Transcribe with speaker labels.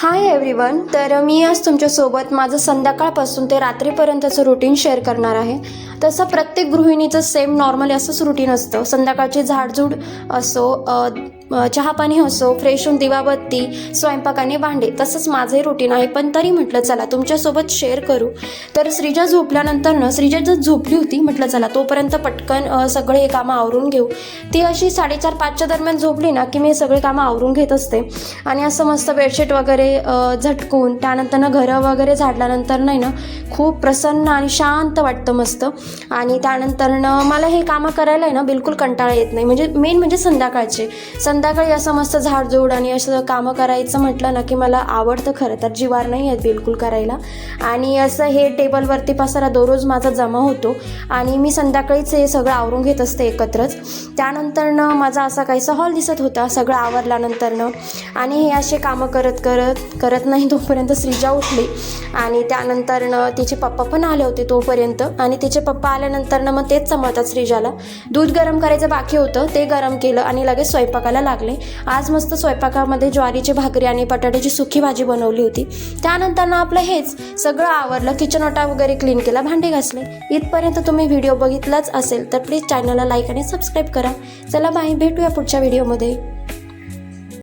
Speaker 1: Hi everyone. तर मी आज तुमच्यासोबत माझं संध्याकाळपासून ते रात्रीपर्यंतचं रुटीन शेअर करणार आहे. तसं प्रत्येक गृहिणीचं सेम नॉर्मली असंच रुटीन असतं. संध्याकाळची झाडझूड असो, चहापाणी असो, फ्रेश होऊन दिवाबत्ती, स्वयंपाक आणि भांडे, तसंच माझंही रुटीन आहे. पण तरी म्हटलं चला तुमच्यासोबत शेअर करू. तर श्रीजा झोपल्यानंतर श्रीजा जर झोपली होती, म्हटलं चला तोपर्यंत पटकन सगळे हे कामं आवरून घेऊ. ती अशी 4:30-5च्या दरम्यान झोपली ना की मी सगळे कामं आवरून घेत असते. आणि असं मस्त बेडशीट वगैरे झटकून त्यानंतर घरं वगैरे झाडल्यानंतर नाही ना खूप प्रसन्न आणि शांत वाटतं मस्त. आणि त्यानंतर मला हे कामं करायला आहे ना बिलकुल कंटाळा येत नाही. म्हणजे मेन म्हणजे संध्याकाळी असं मस्त झाडझूड आणि असं कामं करायचं म्हटलं ना की मला आवडतं. खरं तर जिवार नाही आहेत बिलकुल करायला. आणि असं हे टेबलवरती पसारा दररोज माझा जमा होतो आणि मी संध्याकाळीच हे सगळं आवरून घेत असते एकत्रच. त्यानंतर माझा असा काहीसा हॉल दिसत होता सगळं आवरल्यानंतर. आणि हे असे कामं करत नाही तोपर्यंत श्रीजा उठली. आणि त्यानंतर तिचे पप्पा पण आले होते तोपर्यंत. आणि तिचे पप्पा आल्यानंतर मग तेच समजतात श्रीजाला. दूध गरम करायचं बाकी होतं, ते गरम केलं आणि लगेच स्वयंपाकाला लागले. आज मस्त स्वयंपाकामध्ये ज्वारीची भाकरी आणि बटाट्याची सुकी भाजी बनवली होती. त्यानंतर आपलं हेच सगळं आवरलं, किचन ओटा वगैरे क्लीन केला, भांडे घासले. इथपर्यंत तुम्ही व्हिडिओ बघितलाच असेल तर प्लीज चॅनलला लाईक आणि सबस्क्राईब करा. चला बाय, भेटूया पुढच्या व्हिडिओमध्ये.